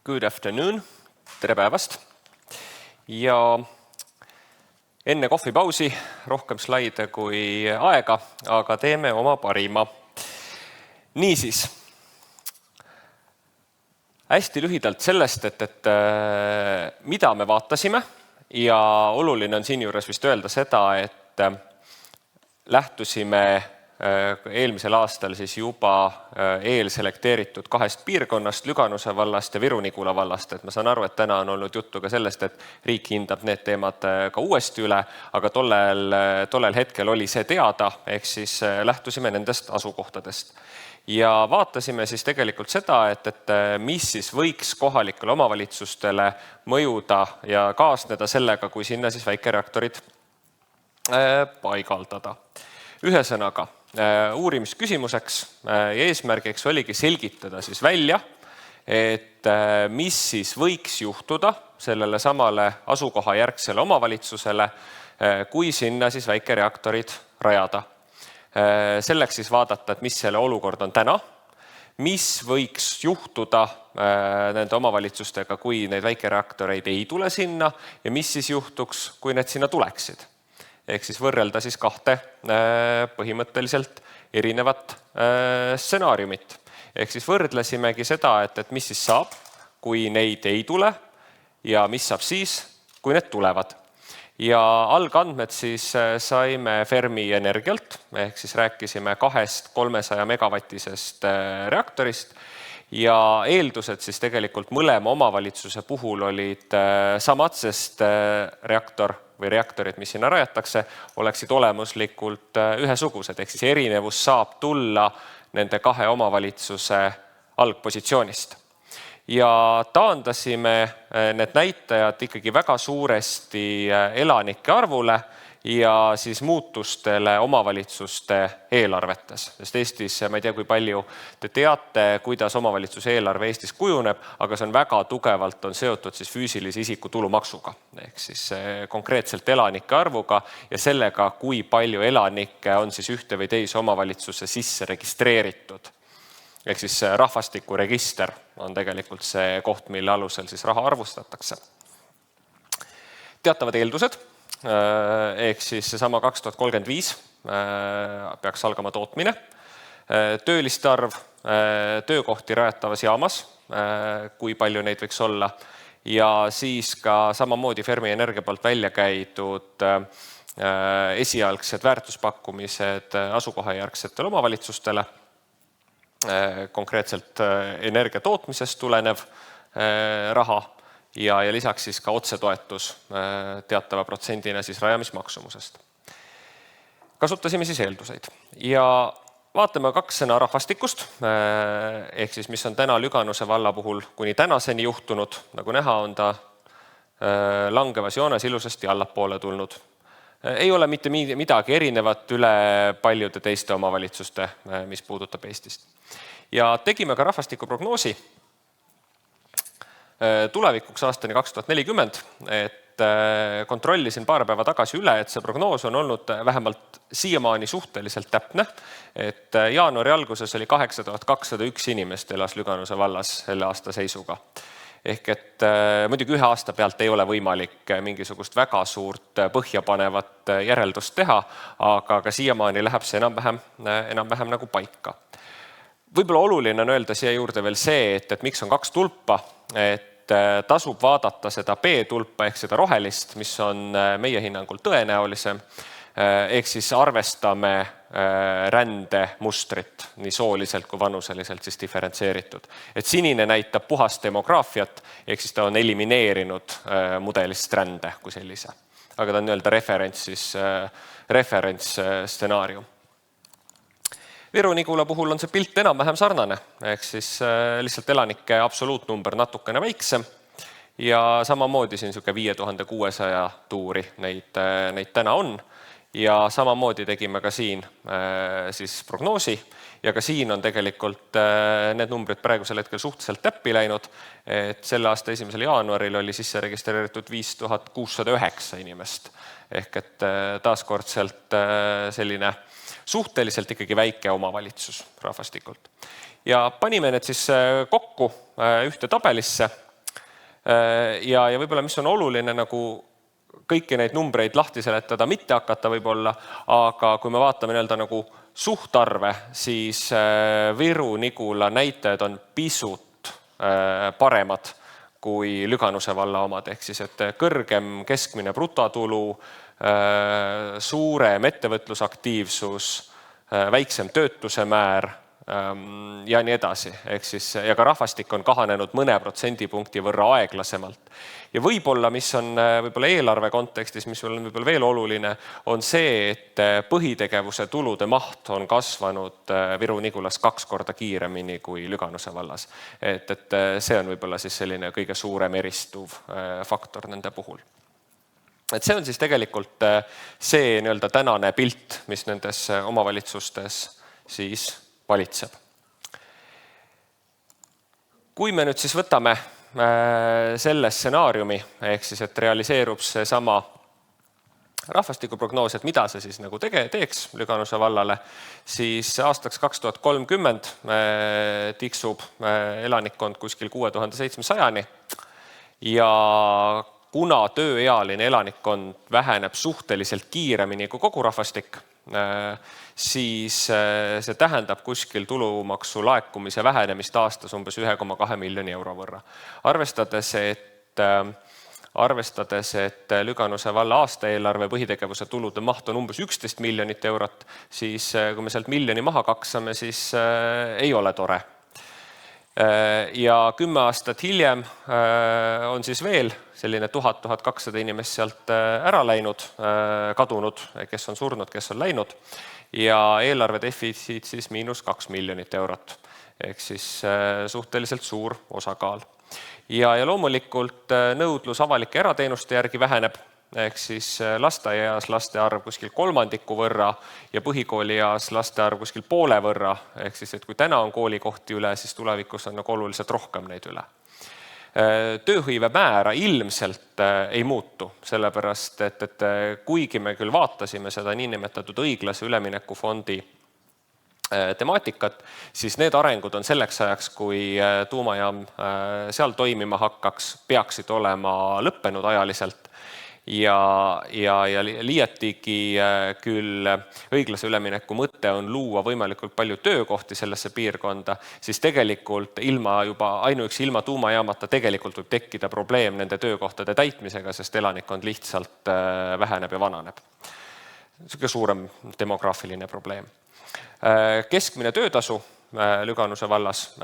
Good afternoon, tere päevast. Ja enne kohvipausi rohkem slaide kui aega, aga teeme oma parima. Niisiis, hästi lühidalt sellest, et mida me vaatasime ja oluline on siinjuures vist öelda seda, et lähtusime eelmisel aastal siis juba eelselekteeritud 2 piirkonnast, Lüganuse vallast ja Viru-Nigula vallast. Et ma saan aru, et täna on olnud juttu ka sellest, et riik hindab need teemad ka uuesti üle, aga tollel hetkel oli see teada, ehk siis lähtusime nendest asukohtadest. Ja vaatasime siis tegelikult seda, et mis siis võiks kohalikele omavalitsustele mõjuda ja kaasneda sellega, kui sinna siis väikereaktorid paigaldada. Ühesõnaga, uurimisküsimuseks ja eesmärgiks oligi selgitada siis välja, et mis siis võiks juhtuda sellele samale asukohajärgsele omavalitsusele, kui sinna siis väikereaktorid rajada. Selleks siis vaadata, et mis selle olukord on täna, mis võiks juhtuda nende omavalitsustega, kui neid väikereaktoreid ei tule sinna ja mis siis juhtuks, kui need sinna tuleksid. Ehk siis võrrelda siis 2 põhimõtteliselt erinevat stsenaariumit. Ehk siis võrdlesimegi seda, et mis siis saab, kui neid ei tule ja mis saab siis, kui need tulevad. Ja algandmed siis saime Fermi Energialt, ehk siis rääkisime 2 300 megavatisest reaktorist ja eeldused siis tegelikult mõlema omavalitsuse puhul olid samad, sest reaktorid, mis sinna rajatakse, oleksid olemuslikult ühesugused, ehk siis erinevus saab tulla nende 2 omavalitsuse algpositsioonist. Ja taandasime need näitajad ikkagi väga suuresti elanike arvule ja siis muutustele omavalitsuste eelarvetes. Sest Eestis, ma ei tea, kui palju te teate, kuidas omavalitsuse eelarve Eestis kujuneb, aga see on väga tugevalt seotud siis füüsilise isiku tulumaksuga. Ehk siis konkreetselt elanike arvuga ja sellega, kui palju elanikke on siis ühte või teise omavalitsuse sisse registreeritud. Ehk siis rahvastikuregister on tegelikult see koht, mille alusel siis raha arvustatakse. Teatavad eeldused. Ehk siis seesama 2035 peaks algama tootmine, tööliste arv, töökohti rajatavas jaamas, kui palju neid võiks olla, ja siis ka samamoodi Fermi Energia poolt välja käidud esialgsed väärtuspakkumised asukohajärgsetele omavalitsustele, konkreetselt energia tootmisest tulenev raha, ja lisaks siis ka otsetoetus teatava protsendina siis rajamismaksumusest. Kasutasime siis eelduseid ja vaatame 2 sõna rahvastikust, ehk siis mis on täna Lüganuse valla puhul kuni tänaseni juhtunud, nagu näha on ta langevas joones ilusasti allapoole tulnud. Ei ole mitte midagi erinevat üle paljude teiste omavalitsuste, mis puudutab Eestist. Ja tegime ka rahvastikuprognoosi tulevikuks aastani 2040, et kontrollisin paar päeva tagasi üle, et see prognoos on olnud vähemalt siiamaani suhteliselt täpne, et jaanuari alguses oli 8201 inimest elas Lüganuse vallas selle aasta seisuga. Ehk et muidugi 1 aasta pealt ei ole võimalik mingisugust väga suurt põhjapanevat järeldust teha, aga ka siiamaani läheb see enam-vähem nagu paika. Võib-olla oluline on öelda siia juurde veel see, et miks on 2 tulpa, et tasub vaadata seda B-tulpa ehk seda rohelist, mis on meie hinnangul tõenäolisem, ehk siis arvestame rändemustrit nii sooliselt kui vanuseliselt siis diferentseeritud. Et sinine näitab puhast demograafiat, ehk siis ta on elimineerinud mudelist rände kui sellise. Aga ta on referentsstsenaarium. Viru-Nigula puhul on see pilt enam-vähem sarnane, ehk siis lihtsalt elanike absoluutnumber natukene väiksem ja samamoodi siin 5600 tuuri neid täna on. Ja samamoodi tegime ka siin siis prognoosi ja ka siin on tegelikult need numbrid praegusel hetkel suhteliselt täppi läinud, et selle aasta 1. jaanuaril oli sisse registreeritud 5609 inimest. Ehk et taaskordselt selline suhteliselt ikkagi väike omavalitsus rahvastikult. Ja panime need siis kokku ühte tabelisse Ja võib-olla, mis on oluline nagu kõiki neid numbreid lahti seletada, mitte hakata võib-olla, aga kui me vaatame nagu suhtarve, siis Viru-Nigula näitajad on pisut paremad kui Lüganuse valla omad, ehk siis, et kõrgem keskmine brutotulu, suurem ettevõtlusaktiivsus, väiksem töötuse määr ja nii edasi. Ehk siis, ja ka rahvastik on kahanenud mõne protsendipunkti võrra aeglasemalt. Ja võib-olla, mis on võib-olla eelarve kontekstis, mis on võib-olla veel oluline, on see, et põhitegevuse tulude maht on kasvanud Viru-Nigulas 2 korda kiiremini kui Lüganuse vallas. Et see on võib-olla siis selline kõige suurem eristuv faktor nende puhul. Et see on siis tegelikult see tänane pilt, mis nendes omavalitsustes siis valitseb. Kui me nüüd siis võtame selle stsenaariumi, ehk siis, et realiseerub see sama rahvastikuprognoos, et mida see siis nagu teeks Lüganuse vallale, siis aastaks 2030 tiksub elanikkond kuskil 6700-ni ja kuna tööealine elanikkond väheneb suhteliselt kiiremini kui kogu rahvastik, siis see tähendab kuskil tulumaksu laekumise vähenemist aastas umbes 1,2 miljoni euro võrra. Arvestades, et Lüganuse valla aastaeelarve põhitegevuse tulude maht on umbes 11 miljonit eurot, siis kui me sealt miljoni maha kaksame, siis ei ole tore. Ja 10 aastat hiljem on siis veel selline 1000-1200 inimest sealt ära läinud, kadunud, kes on surnud, kes on läinud ja eelarve defitsiit siis -2 miljonit eurot. Ehk siis suhteliselt suur osakaal. Ja loomulikult nõudlus avalike erateenuste järgi väheneb, ehk siis lasteaias laste arv kuskil kolmandiku võrra ja põhikoolieas laste arv kuskil poole võrra. Ehk siis, et kui täna on koolikohti üle, siis tulevikus on oluliselt rohkem neid üle. Tööhõive määra ilmselt ei muutu, sellepärast, et kuigi me küll vaatasime seda niinimetatud õiglase üleminekufondi temaatikat, siis need arengud on selleks ajaks, kui tuumajaam seal toimima hakkaks, peaksid olema lõppenud ajaliselt. Ja liiatigi küll õiglase ülemineku mõte on luua võimalikult palju töökohti sellesse piirkonda, siis tegelikult ainuüksi ilma tuumajaamata tegelikult võib tekkida probleem nende töökohtade täitmisega, sest elanikkond lihtsalt väheneb ja vananeb. See on suurem demograafiline probleem. Keskmine töötasu Lüganuse vallas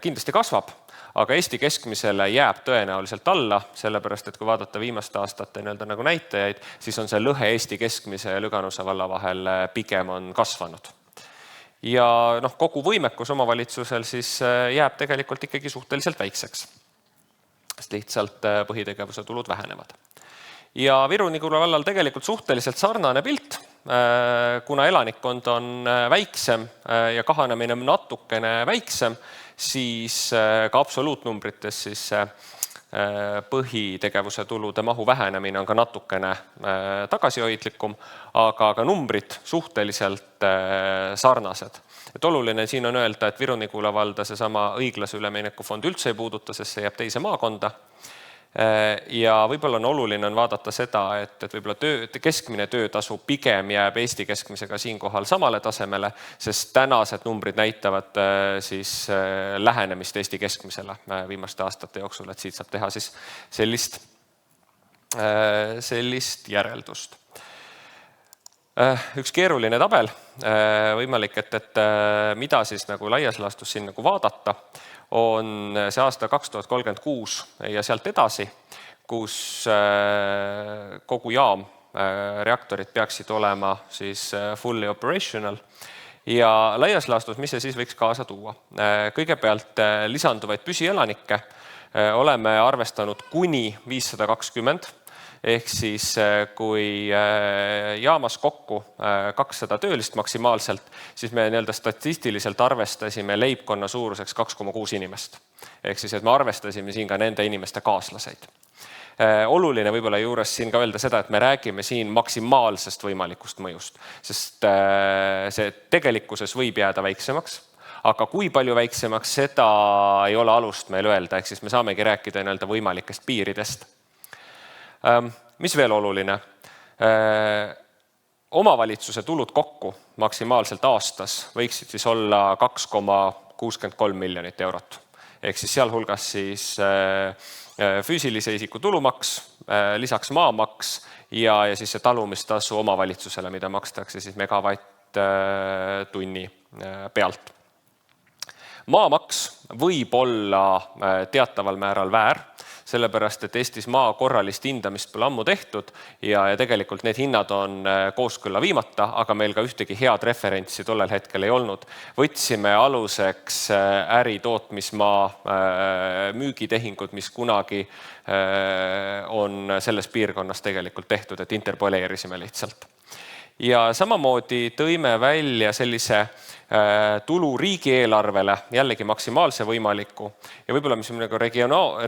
kindlasti kasvab, aga Eesti keskmisele jääb tõenäoliselt alla, sellepärast, et kui vaadata viimaste aastate nagu näitajaid, siis on see lõhe Eesti keskmise ja Lüganuse valla vahel pigem on kasvanud. Ja kogu võimekus omavalitsusel siis jääb tegelikult ikkagi suhteliselt väikseks, sest lihtsalt põhitegevuse tulud vähenevad. Ja Viru-Nigula vallal tegelikult suhteliselt sarnane pilt, kuna elanikkond on väiksem ja kahanemine on natukene väiksem, siis ka absoluutnumbrites siis põhitegevuse tulude mahu vähenemine on ka natukene tagasihoidlikum, aga numbrid suhteliselt sarnased. Et oluline siin on öelda, et Viru-Nigula valda seesama õiglase üleminekufond üldse ei puuduta, sest see jääb teise maakonda. Ja võib-olla on oluline vaadata seda, et võib-olla keskmine töötasu pigem jääb Eesti keskmisega siinkohal samale tasemele, sest tänased numbrid näitavad siis lähenemist Eesti keskmisele viimaste aastate jooksul, et siit saab teha siis sellist järeldust. Üks keeruline tabel, võimalik, et mida siis nagu laias laastus siin nagu vaadata, on see aasta 2036 ja sealt edasi, kus kogu jaam, reaktorid peaksid olema siis fully operational ja laias laastus, mis see siis võiks kaasa tuua. Kõigepealt lisanduvaid püsielanikke oleme arvestanud kuni 520, ehk siis kui jaamas kokku 200 töölist maksimaalselt, siis me statistiliselt arvestasime leibkonna suuruseks 2,6 inimest. Ehk siis, et me arvestasime siin ka nende inimeste kaaslaseid. Oluline võib-olla juures siin ka öelda seda, et me räägime siin maksimaalsest võimalikust mõjust, sest see tegelikkuses võib jääda väiksemaks, Aga kui palju väiksemaks, seda ei ole alust meil öelda, ehk siis me saamegi rääkida võimalikest piiridest. Mis veel oluline? Omavalitsuse tulud kokku maksimaalselt aastas võiksid siis olla 2,63 miljonit eurot. Ehk siis sealhulgas siis füüsilise isiku tulumaks, lisaks maamaks ja siis see talumistasu omavalitsusele, mida makstakse siis megavatt-tunni pealt. Maamaks võib olla teataval määral väär, sellepärast, et Eestis maa korralist hindamist pole ammu tehtud ja tegelikult need hinnad on kooskõlla viimata, aga meil ka ühtegi head referentsi tollel hetkel ei olnud. Võtsime aluseks äritootmismaa müügitehingud, mis kunagi on selles piirkonnas tegelikult tehtud, et interpoleerisime lihtsalt. Ja samamoodi tõime välja sellise tulu riigieelarvele, jällegi maksimaalse võimaliku ja võib-olla, mis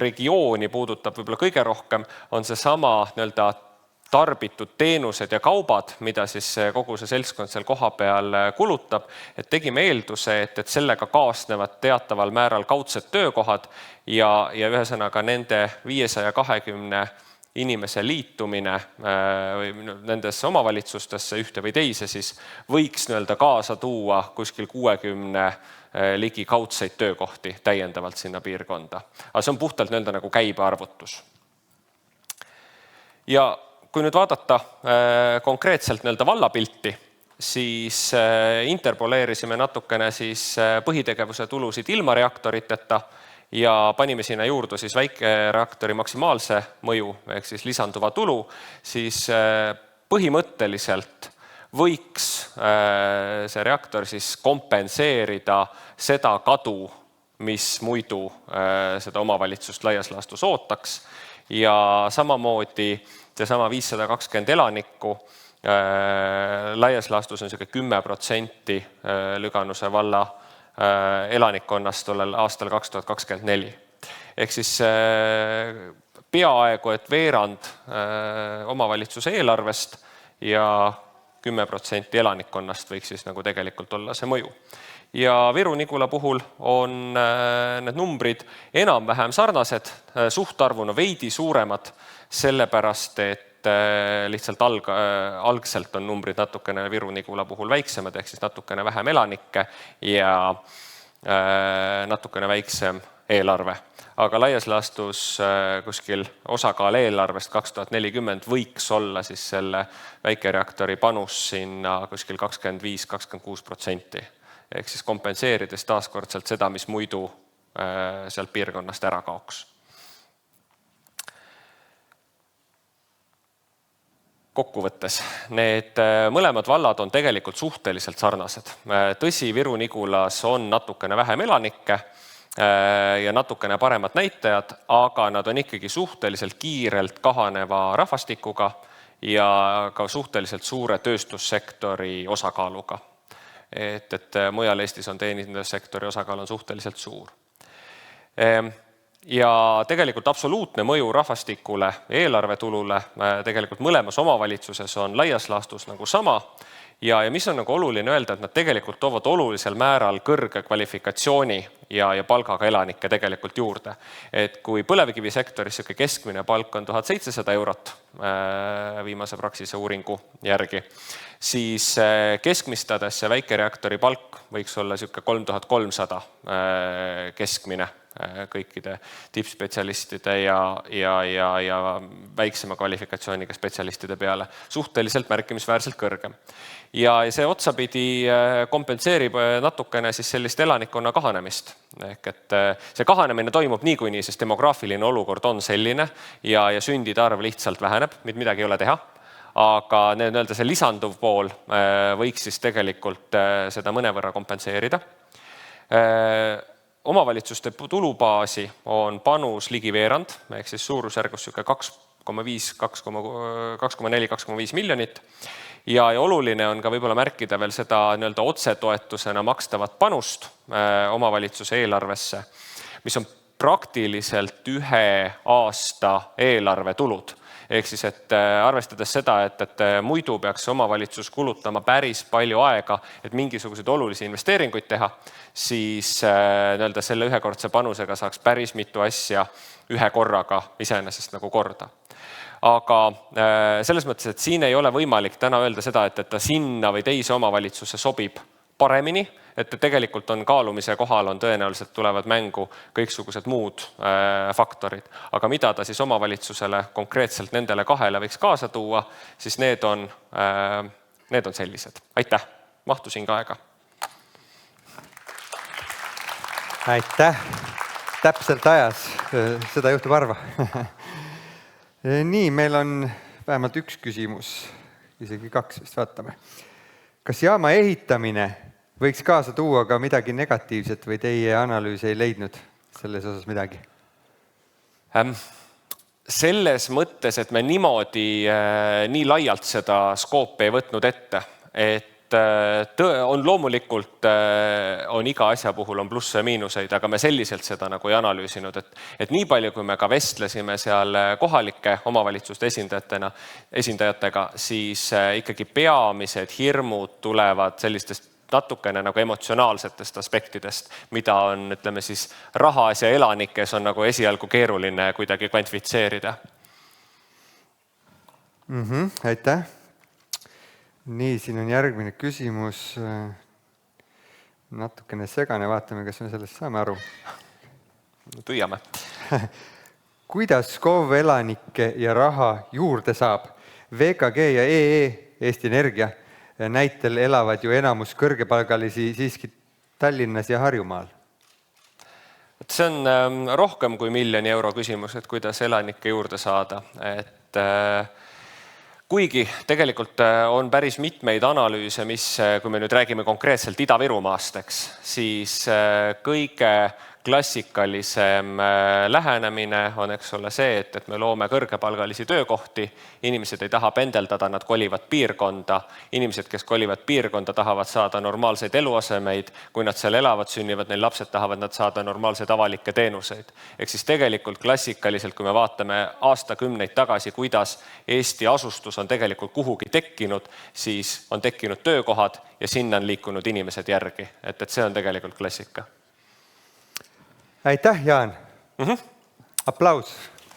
regiooni puudutab võib-olla kõige rohkem, on see sama tarbitud teenused ja kaubad, mida siis kogu see seltskond seal koha peal kulutab, et tegime eelduse, et sellega kaasnevad teataval määral kaudsed töökohad ja ühesõnaga nende 520 inimese liitumine nendesse omavalitsustesse ühte või teise siis võiks kaasa tuua kuskil 60 ligi kaudseid töökohti täiendavalt sinna piirkonda. Aga see on puhtalt nagu käibearvutus. Ja kui nüüd vaadata konkreetselt vallapilti, siis interpoleerisime natukene siis põhitegevuse tulusid ilma reaktoriteta ja panime sinna juurde siis väikereaktori maksimaalse mõju ehk siis lisanduva tulu, siis põhimõtteliselt võiks see reaktor siis kompenseerida seda kadu, mis muidu seda omavalitsust laias laastus ootaks ja samamoodi seesama 520 elanikku laias laastus on 10% Lüganuse valla elanikkonnast tollel aastal 2024. Ehk siis peaaegu, et veerand omavalitsuse eelarvest ja 10% elanikkonnast võiks siis tegelikult olla see mõju. Ja Viru-Nigula puhul on need numbrid enam-vähem sarnased, suhtarvuna veidi suuremad, sellepärast, et lihtsalt algselt on numbrid natukene Viru-Nigula puhul väiksemad, ehk siis natukene vähem elanikke ja natukene väiksem eelarve. Aga laias laastus kuskil osakaal eelarvest 2040 võiks olla siis selle väikereaktori panus sinna kuskil 25-26%. Ehk siis kompenseerides taaskordselt seda, mis muidu sealt piirkonnast ära kaoks. Kokkuvõttes, need mõlemad vallad on tegelikult suhteliselt sarnased. Tõsi, Viru-Nigulas on natukene vähem elanikke ja natukene paremad näitajad, aga nad on ikkagi suhteliselt kiirelt kahaneva rahvastikuga ja ka suhteliselt suure tööstussektori osakaaluga. Et mujal Eestis on teenindussektori osakaal on suhteliselt suur. Ja tegelikult absoluutne mõju rahvastikule ja eelarvetulule tegelikult mõlemas omavalitsuses on laias laastus sama. Ja mis on oluline öelda, et nad tegelikult toovad olulisel määral kõrge kvalifikatsiooni ja palgaga elanikke tegelikult juurde. Et kui põlevkivisektoris keskmine palk on 1700 eurot viimase Praxise uuringu järgi, siis keskmistades see väikereaktori palk võiks olla 3300 keskmine kõikide tippspetsialistide ja väiksema kvalifikatsiooniga spetsialistide peale. Suhteliselt märkimisväärselt kõrgem. Ja see otsapidi kompenseerib natukene siis sellist elanikkonna kahanemist. Ehk et see kahanemine toimub niikuinii, sest demograafiline olukord on selline ja sündide arv lihtsalt väheneb, midagi ei ole teha. Aga see lisanduv pool võiks siis tegelikult seda mõnevõrra kompenseerida. Omavalitsuste tulubaasi on panus ligi veerand, ehk siis suurusjärgus 2,4-2,5 miljonit. Ja oluline on ka võib-olla märkida veel seda otsetoetusena makstavat panust omavalitsuse eelarvesse, mis on praktiliselt ühe aasta eelarvetulud. Ehk siis, et arvestades seda, et muidu peaks omavalitsus kulutama päris palju aega, et mingisuguseid olulisi investeeringuid teha, siis selle ühekordse panusega saaks päris mitu asja ühe korraga iseenesest nagu korda. Aga selles mõttes, et siin ei ole võimalik täna öelda seda, et ta sinna või teise omavalitsusse sobib paremini, et tegelikult on kaalumise kohal, tõenäoliselt tulevad mängu kõiksugused muud faktorid. Aga mida ta siis omavalitsusele konkreetselt nendele kahele võiks kaasa tuua, siis need on sellised. Aitäh, mahtusin ka aega. Aitäh, täpselt ajas, seda juhtub harva. Nii, meil on vähemalt üks küsimus, isegi kaks vist vaatame. Kas jaama ehitamine võiks kaasa tuua ka midagi negatiivset või teie analüüs ei leidnud selles osas midagi? Selles mõttes, et me nii laialt seda skoopi ei võtnud ette, et on loomulikult on iga asja puhul on plusse ja miinuseid, aga me selliselt seda nagu ei analüüsinud, et nii palju, kui me ka vestlesime seal kohalike omavalitsuste esindajatega, siis ikkagi peamised hirmud tulevad sellistest natukene nagu emotsionaalsetest aspektidest, mida on, ütleme siis, rahas ja elanikes on nagu esialgu keeruline kuidagi kvantifitseerida. Aitäh. Nii, siin on järgmine küsimus. Natukene segane, vaatame, kas me sellest saame aru. Püüame. Kuidas KOV elanikke ja raha juurde saab? VKG ja EE Eesti Energia näitel elavad ju enamus kõrgepalgalisi siiski Tallinnas ja Harjumaal. See on rohkem kui 1 000 000 euro küsimus, et kuidas elanikke juurde saada. Kuigi tegelikult on päris mitmeid analüüse, mis, kui me nüüd räägime konkreetselt Ida-Virumaasteks, siis kõige klassikalisem lähenemine on see, et me loome kõrgepalgalisi töökohti, inimesed ei taha pendeldada, nad kolivad piirkonda, inimesed, kes kolivad piirkonda, tahavad saada normaalseid eluasemeid, kui nad seal elavad, sünnivad, neil lapsed tahavad nad saada normaalseid avalikke teenuseid. Ehk siis tegelikult klassikaliselt, kui me vaatame aastakümneid tagasi, kuidas Eesti asustus on tegelikult kuhugi tekkinud, siis on tekkinud töökohad ja sinna on liikunud inimesed järgi. Et see on tegelikult klassika. Aitäh, Jaan! Aplaus!